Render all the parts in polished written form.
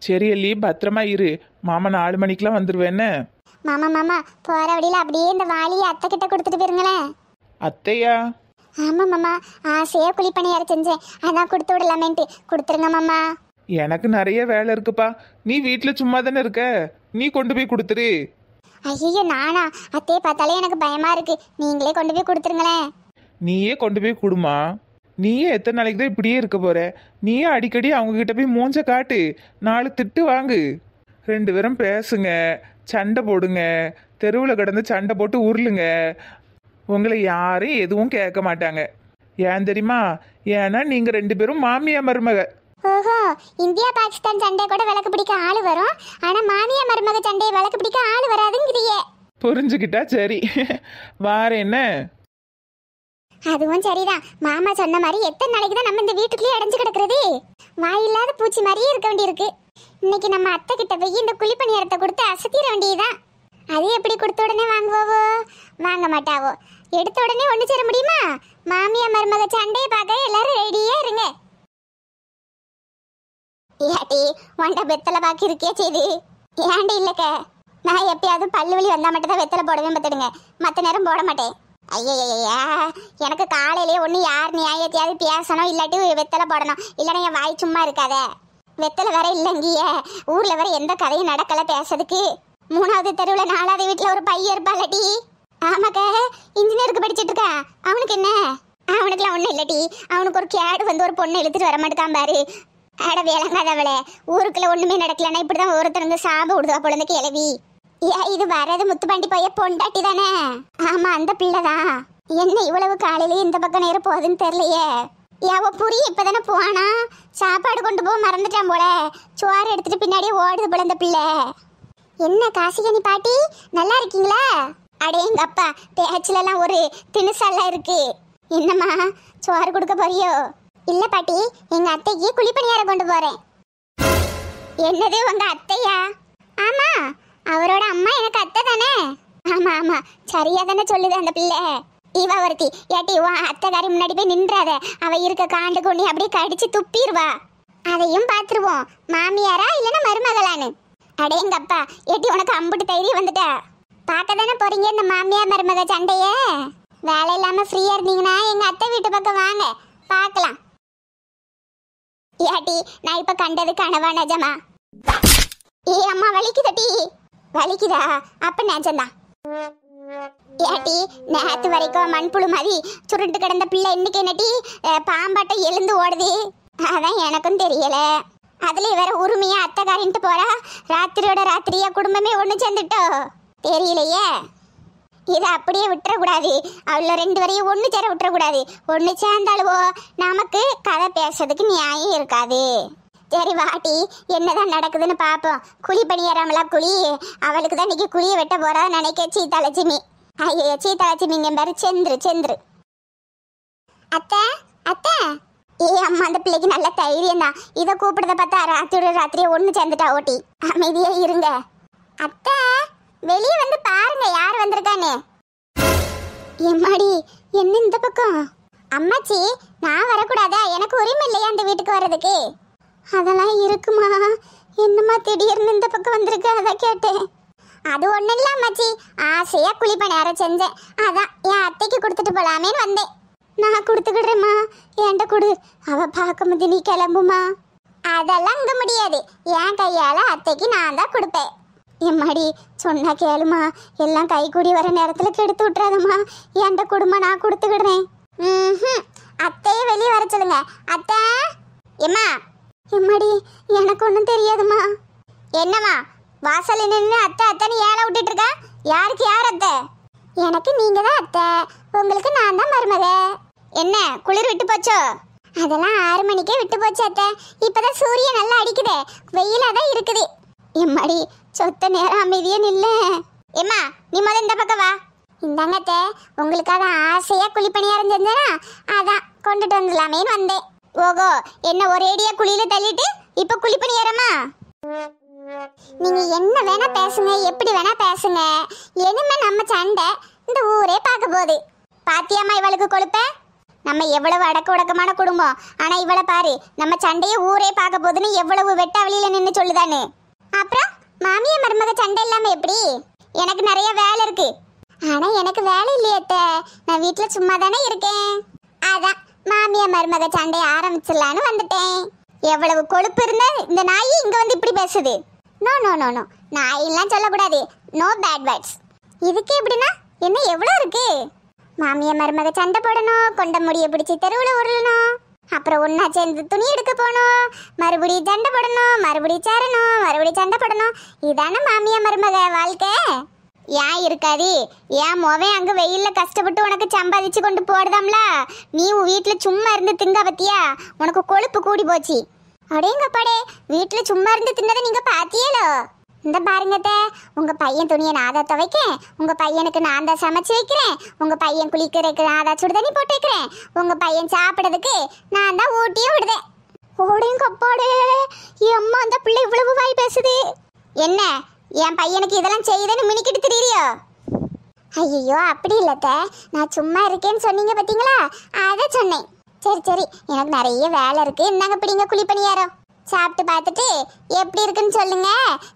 சரி அள்ளி, பத்திரமா இரு. மாமா 4 மணிக்கெல்லாம் வந்துருவேன்னு. மாமா மாமா போற வழியில அப்படியே இந்த வாளியை அத்தை கிட்ட கொடுத்துட்டு போயிருங்களேன். அத்தையா? ஆமா மாமா, ஆசையா குழிப்பணியார செஞ்சேன், அதான் கொடுத்து விடலாமேன்ட்டு. கொடுத்துருங்க மாமா. எனக்கு நிறைய வேலை இருக்குப்பா. நீ வீட்டுல சும்மா தானே இருக்க, நீ கொண்டு போய் கொடுத்துரு. ஐயோ நானா? அத்தையை பார்த்தாலே எனக்கு பயமா இருக்கு, நீங்களே கொண்டு போய் கொடுத்துருங்களேன். நீயே கொண்டு போய் கொடுமா. நீயே எத்தனை நாளைக்கு தான் இப்படியே இருக்க போற? நீயே அடிக்கடி அவங்க கிட்ட போய் மூஞ்ச காட்டு, 4 திட்டு வாங்கு. 2 பேரும் பேசுங்க, சண்டை போடுங்க, தெருவில் கிடந்து சண்டை போட்டு உருளுங்க. உங்களை யாரும் எதுவும் கேட்க மாட்டாங்க. ஏன் தெரியுமா? ஏன்னா நீங்க 2 பேரும் மாமியா மருமக. ஓஹோ, இந்தியா பாகிஸ்தான் சண்டை கூட விளக்கு பிடிக்க ஆளு வரும், ஆனா மாமியா மருமக சண்டையை விளக்கு பிடிக்க ஆளு வராதுங்கிறியே. புரிஞ்சுக்கிட்டா சரி. வார என்ன? அதுவும் சரிதான். மாமா சொன்ன மாதிரி எத்தனை நாளைக்கு தான் நம்ம இந்த வீட்டுக்குள்ளேயே அடைஞ்சு கிடக்குறது? வாயில்லாத பூச்சி மாதிரியே இருக்க வேண்டியிருக்கு. இன்னைக்கு நம்ம அத்தை கிட்ட போய் இந்த குழிப்பணியாரத்தை கொடுத்து அசத்திர வேண்டியதுதான். அது எப்படி கொடுத்த உடனே வாங்குவோவோ? வாங்க மாட்டாவோ. எடுத்த உடனே ஒண்ணு சேர முடியுமா? மாமியா மருமக சண்டையை பார்க்க எல்லாரும் ரெடியா இருங்க. ஏட்டி வண்ட வெத்தலை பாக்கி இருக்கே செய்து ஏண்டி இல்லக்க? நான் எப்பயாவது பல்லு வலி வந்தா மட்டும் தான் வெத்தலை போடவே பார்த்துடுங்க, மற்ற நேரம் போட மாட்டேன். ஐயா, எனக்கு காலையிலேயே ஒன்று யார் நியாயத்தையாவது பேசணும், இல்லாட்டி வெத்தலை போடணும், இல்லைன்னா என் வாய் சும்மா இருக்காத. வெத்தலை வேற இல்லைங்கிய ஊர்ல வேற எந்த கதையும் நடக்கல பேசுறதுக்கு. 3வது தெருவில் 4வது வீட்டில் ஒரு பையன் இருப்பாள்ளடி. ஆமாக்க, இன்ஜினியருக்கு படிச்சுட்டு இருக்கேன். அவனுக்கு என்ன? அவனுக்குலாம் ஒன்றும் இல்லடி. அவனுக்கு ஒரு கேடு வந்து ஒரு பொண்ணை இழுத்துட்டு வர மாட்டேக்கான் பாரு. அட வேளங்காதவளே, ஊருக்குள்ள ஒண்ணுமே நடக்கலன்னா இப்படிதான் ஒருத்தருக்கு சாப விடுதா பொழுது கிளவி. இது வர்றது முத்துப்பாண்டி பைய பொண்டாட்டி தானே? ஆமா, அந்த பிள்ளைதான். என்ன இவ்வளவு காலையில இந்த பக்கம் நேரம் போகுதுன்னு தெரியலையே. அவ புரிய இப்பதானே போனா, சாப்பாடு கொண்டு போக மறந்துட்டான் போல. சோறு எடுத்துட்டு பின்னாடியே ஓடுது போல இந்த பிள்ளை. என்ன காசிகனி பாட்டி, நல்லா இருக்கீங்களா? அடே எங்க அப்பா, பேச்சுல எல்லாம் ஒரு திணுசெல்லாம் இருக்கு. என்னம்மா, சோறு கொடுக்க போறியோ? இல்ல பாட்டி, எங்க அத்தைக்கு குழிப்பணியார கொண்டு போறேன். என்னது, உங்க அத்தையா? ஆமா, அவரோட அம்மா எனக்கு அத்தை தானே. ஆமா ஆமா, சரியா தானே சொல்லுது அந்த பிள்ளை. இவ ஒருத்தி. ஏட்டி உன் அத்தைக்காரி முன்னாடி போய் நின்றாத, அவ இருக்க காண்டு கொண்டு அப்படியே கடிச்சு துப்பிடுவா. அதையும் பாத்துருவோம், மாமியாரா இல்லைன்னா மருமகளான்னு. அடேங்கப்பா, ஏட்டி உனக்கு அம்புட்டு தைரியம் வந்துட்டா? பார்க்க தானே போறீங்க இந்த மாமியார் மருமக சண்டைய? வேலை இல்லாம ஃப்ரீயா இருந்தீங்கன்னா எங்க அத்தை வீட்டு பக்கம் வாங்க, பார்க்கலாம். ஏட்டி நான் இப்ப கண்டது கனவா நிஜமா? அம்மா வலிக்குதட்டி. வலிக்குதா? அப்ப நிஜம்தான். ஏட்டி நேத்து வரைக்கும் மண்புழு மாதிரி சுருண்டு கிடந்த பிள்ளை இன்னைக்கு என்னட்டி பாம்பாட்டம் எழுந்து ஓடுது? அதான் எனக்கும் தெரியல. அதுல வேற உரிமையா அத்தைக்காரின்ட்டு போறா. ராத்திரியோட ராத்திரியா குடும்பமே ஒண்ணு சேர்ந்துட்டோ தெரியலையே. இதை அப்படியே விட்டுறக்கூடாது. அவ்வளோ 2 வரையும் ஒன்று சேர விட்டுறக்கூடாது. ஒன்று சேர்ந்தாலுவோ நமக்கு கதை பேசுறதுக்கு நியாயம் இருக்காது. சரி வாட்டி, என்னதான் நடக்குதுன்னு பார்ப்போம். குழி பணியாராமலா குழி? அவளுக்கு தான் இன்னைக்கு குழியை வெட்ட போறா நினைக்க சீதாலட்சுமி. ஐயோ, சீதாலட்சுமிங்க பேரு செந்துரு. அத்தை அத்தை, அம்மா, அந்த பிள்ளைக்கு நல்ல தைரியம் தான். இதை கூப்பிடுறத பார்த்தா ராத்திரியே ஒன்று சேர்ந்துட்டா. ஓட்டி அமைதியே இருங்க. அத்தை வெளியே வந்து பாருங்க யார் வந்திருக்கானே. எம்மாடி, என்ன இந்த பக்கம்? அம்மாச்சி, நான் வரக்கூடாதா? எனக்கு உரிமை இல்லையா அந்த வீட்டுக்கு வர்றதுக்கு? அதெல்லாம் இருக்குமா? என்னம்மா திடீர்னு இந்த பக்கம் வந்திருக்க, அதான் கேட்டேன். அது ஒன்றும் இல்லை அம்மாச்சி, ஆசையா குழிப்பணியாரம் செஞ்சேன், அதான் என் அத்தைக்கு கொடுத்துட்டு போலாமேன்னு வந்தேன். நான் கொடுத்துக்கிடுறேம்மா, ஏன்ட்ட கொடு. அவ பார்க்கும்போது நீ கிளம்புமா? அதெல்லாம் இங்க முடியாது, என் கையால அத்தைக்கு நான் தான் கொடுப்பேன். எம்மாடி சொன்னா கேளுமா, எல்லாம் கை கூடி வர நேரத்துல கெடுத்து விட்டுறாதம்மா. என்கிட்ட கொடுமா, நான் கொடுத்துக்கிடுறேன். அத்தையே வெளியே வர சொல்லுங்க. அத்தை, எம்மா. எம்மாடி எனக்கு ஒன்றும் தெரியாதுமா. என்னம்மா வாசல் நின்று அத்தை அத்தைன்னு ஏழை விட்டுட்டு இருக்கா? யாருக்கு யார் அத்தை? எனக்கு நீங்க தான் அத்தை, உங்களுக்கு நான் தான் மருமக. என்ன குளிர் விட்டு போச்சோ? அதெல்லாம் 6 மணிக்கே விட்டு போச்சு அத்தை. இப்பதான் சூரியன் நல்லா அடிக்குதே, வெயிலா தான் இருக்குது. எம்மாடி சொத்த நேரம் அமைதியே நில்ல. எம்மா நீ முதல் இந்த பக்கம் வா. இந்தாங்க அத்தை, உங்களுக்காக ஆசையா குழிப்பணியாரம் செஞ்சேனா, அதான் கொண்டுட்டு வந்துடலாமேன்னு வந்தேன். ஓகோ, என்ன ஒரேடியா குழியில தள்ளிட்டு இப்ப குழிப்பணியாரமா? நீங்க என்ன வேணா பேசுங்க, எப்படி வேணா பேசுங்க, இனிமே நம்ம சண்டை இந்த ஊரே பார்க்க போகுது. பாத்தியாமா இவளுக்கு கொழுப்ப? நம்ம எவ்வளவு அடக்க உடக்கமான குடும்பம். ஆனா இவளை பாரு, நம்ம சண்டையை ஊரே பார்க்க போதுன்னு எவ்வளவு வெட்ட வழியில நின்று சொல்லுதானு. அப்புறம் மாமியா மருமக சண்டை இல்லாம எப்படி? எனக்கு நிறைய வேலை இருக்கு. ஆனா எனக்கு வேலை இல்லையத்த, நான் வீட்டுல சும்மா தானே இருக்கேன். அதான் மாமியா மருமக சண்டையை ஆரம்பிச்சிடலான்னு வந்துட்டேன். எவ்வளவு கொழுப்பு இருந்தா இந்த நாய் இங்க வந்து இப்படி பேசுது? நோ நோ நோ நோ, நாயெல்லாம் சொல்லக்கூடாது. No bad words. இதுக்கு எப்படின்னா என்ன எவ்வளவு இருக்கு? மாமியா மருமக சண்டை போடணும், கொண்ட முடிய பிடிச்சி தெருவில் உருளணும், அப்புறம் ஒன்னா சேர்ந்து துணி எடுக்க போகணும், மறுபடியும் சண்டை போடணும், மறுபடியும் சேரணும், மறுபடியும் சண்டை போடணும். இதானே மாமியா மருமக வாழ்க்கை. ஏன் இருக்காது? ஏன் மோவன் அங்கே வெயிலில் கஷ்டப்பட்டு உனக்கு சம்பாதிச்சு கொண்டு போடுதாம்ல, நீ உன் வீட்டில் சும்மா இருந்து திங்க பத்தியா? உனக்கு கொழுப்பு கூடி போச்சு. அடேங்கப்பாடே, வீட்டில் சும்மா இருந்து தின்னதை நீங்கள் பார்த்தியலோ? இந்த பாருங்கத்த, உங்கள் பையன் துணியை நான் தான் துவைக்கிறேன், உங்கள் பையனுக்கு நான் தான் சமைச்சு வைக்கிறேன், உங்கள் பையன் குளிக்கிறதுக்கு நான் தான் சுடு தண்ணி போட்டு வைக்கிறேன், உங்கள் பையன் சாப்பிட்றதுக்கு நான் தான் ஊட்டியே விடுதேன். ஓடேங்கப்பாடே, அம்மா அந்த பிள்ளை இவ்வளவு வாய் பேசுது. என்ன என் பையனுக்கு இதெல்லாம் செய்யுதுன்னு மினிக்கிட்டு திரியிறியோ? ஐயோ அப்படி இல்லத்த, நான் சும்மா இருக்கேன்னு சொன்னீங்க பார்த்தீங்களா, அதை சொன்னேன். சரி சரி, எனக்கு நிறைய வேலை இருக்கு. இந்தாங்க பிடிங்க குழிப்பணியாரம், சாப்பிட்டு பார்த்துட்டு எப்படி இருக்குன்னு சொல்லுங்க.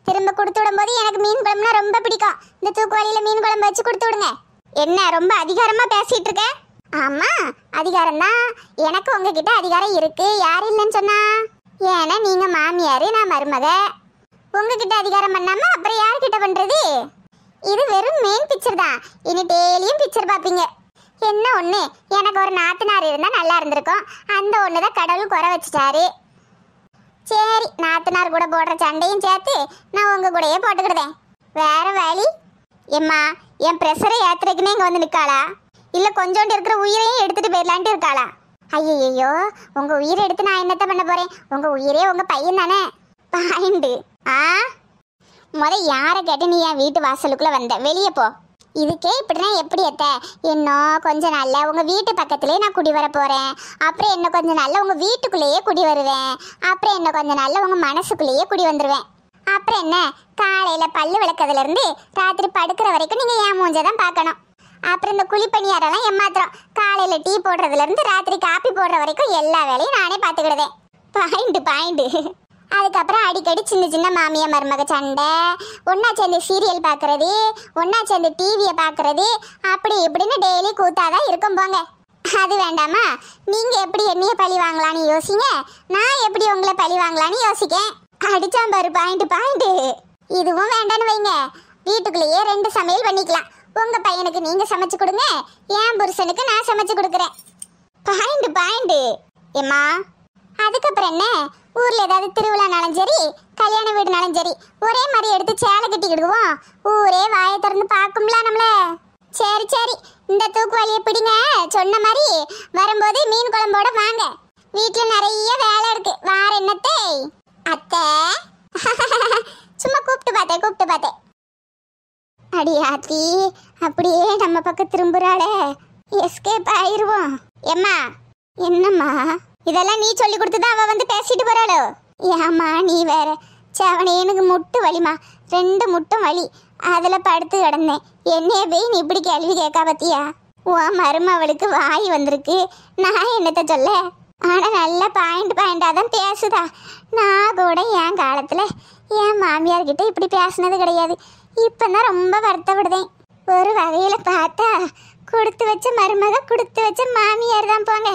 திரும்ப கொடுத்து விடும்போது எனக்கு மீன் குழம்புனா ரொம்ப பிடிக்கும். இந்த தூக்குவாளியில் மீன் குழம்பு வச்சு கொடுத்து விடுங்க. என்ன ரொம்ப அதிகாரமா பேசிட்டு இருக்க? ஆமா அதிகாரம் தான். எனக்கு உங்ககிட்ட அதிகாரம் இருக்கு. யார் இல்லைன்னு சொன்னா? ஏன்னா நீங்க மாமியாரு, நான் மருமக. உங்ககிட்ட அதிகாரம் பண்ணாம அப்புறம் யார்கிட்ட பண்றது? இது வெறும் மெயின் பிக்சர் தான். இனி டெய்லியும் பிக்சர் பார்ப்பீங்க. என்ன ஒண்ணு, எனக்கு ஒரு நாத்தனார் இருந்தா நல்லா இருந்திருக்கும். அந்த ஒண்ணுதான் கடவுள் குறை வச்சுட்டாரு. சரி, நாத்தனார் கூட போடுற சண்டையும் சேர்த்து நான் உங்க கூடயே போட்டுக்கிடுதேன். வேற வேலி? எம்மா, என் ப்ரெஷரை ஏத்துறதுக்குன்னு இங்க வந்து நிற்காளா, இல்ல கொஞ்சோண்டு இருக்கிற உயிரையும் எடுத்துட்டு போயிடலான்ட்டு இருக்காளா? ஐயோ, உங்க உயிரை எடுத்து நான் என்னத்த பண்ண போறேன்? உங்க உயிரே உங்க பையன் தானே. பாயிண்டு. யாரை கேட்டு நீ என் வீட்டு வாசலுக்குள்ள வந்த? வெளியே போ. இதுக்கே இப்படின்னா எப்படி அத்த? இன்னும் கொஞ்ச நாள்ல உங்க வீட்டு பக்கத்திலே நான் குடி வர போறேன். அப்புறம் இன்னும் கொஞ்ச நாள்ல உங்க வீட்டுக்குள்ளேயே குடி வருவேன். அப்புறம் இன்னும் கொஞ்ச நாள்ல உங்க மனசுக்குள்ளேயே குடி வந்துருவேன். அப்புறம் என்ன, காலையில பல்லு விளக்கதுல இருந்து ராத்திரி படுக்கிற வரைக்கும் நீங்க என் மூஞ்சதான் பார்க்கணும். அப்புறம் இந்த குழிப்பணியாரெல்லாம் ஏமாத்திரம். காலையில டீ போடுறதுல இருந்து ராத்திரி காப்பி போடுற வரைக்கும் எல்லா வேலையும் நானே பார்த்துக்கிடுவேன். பாயிண்ட். அதுக்கப்புறம் அடிக்கடி சின்ன சின்ன மாமியா மருமக சண்டை, ஒன்னா சேர்ந்து சீரியல் பார்க்கறது, ஒன்னா சேர்ந்து டிவியை பார்க்கறது, அப்படி இப்படின்னு டெய்லி கூத்தாதான் இருக்கும் போங்க. அது வேண்டாமா? நீங்க எப்படி என்னைய பழி வாங்கலான்னு யோசிங்க, நான் எப்படி உங்களை பழி வாங்கலான்னு யோசிக்கேன். அடிச்சாம் பாரு பாயிண்ட். இதுவும் வேண்டான்னு வைங்க, வீட்டுக்குள்ளேயே 2 சமையல் பண்ணிக்கலாம். உங்க பையனுக்கு நீங்க சமைச்சு கொடுங்க, என் புருஷனுக்கு நான் சமைச்சு கொடுக்குறேன். பாயிண்ட். ஏம்மா, அதுக்கப்புறம் என்ன, ஊர்ல ஏதாவது திருவிழானாலும் சரி, கல்யாண வீடுனாலும் சரி, ஒரே மாதிரி எடுத்து சேலை கட்டிக்கிடுவோம். ஊரே வாயை திறந்து பார்க்கும்ல நம்மள. சரி, இந்த தூக்குவாளியை பிடிங்க. சொன்ன மாதிரி வரும்போது மீன் குழம்போட வாங்க. வீட்டுல நிறைய வேலை இருக்கு. வார என்னத்தை அத்தை? சும்மா கூப்பிட்டு பார்த்தேன். அடியாத்தி, அப்படியே நம்ம பக்கம் திரும்புறாளே, எஸ்கேப் ஆயிருவோம். எம்மா. என்னம்மா? இதெல்லாம் நீ சொல்லி கொடுத்துதான் அவ வந்து பேசிட்டு போறாளோ? ஏம்மா நீ வேற. சவனே, எனக்கு முட்டு வலிமா, 2 முட்டும் வலி. அதுல படுத்து கிடந்தேன். என்னைய போய் நீ இப்படி கேள்வி கேட்கா பத்தியா? உன் மருமவளுக்கு வாய் வந்திருக்கு, நான் என்னத்த சொல்ல? ஆனா நல்ல பாயிண்டா தான் பேசுதா. நான் கூட என் காலத்துல என் மாமியார் கிட்ட இப்படி பேசினது கிடையாது. இப்பதான் ரொம்ப வருத்தப்படுதேன். ஒரு வகையில பார்த்தா கொடுத்து வச்ச மருமக, கொடுத்து வச்ச மாமியார் தான் போங்க.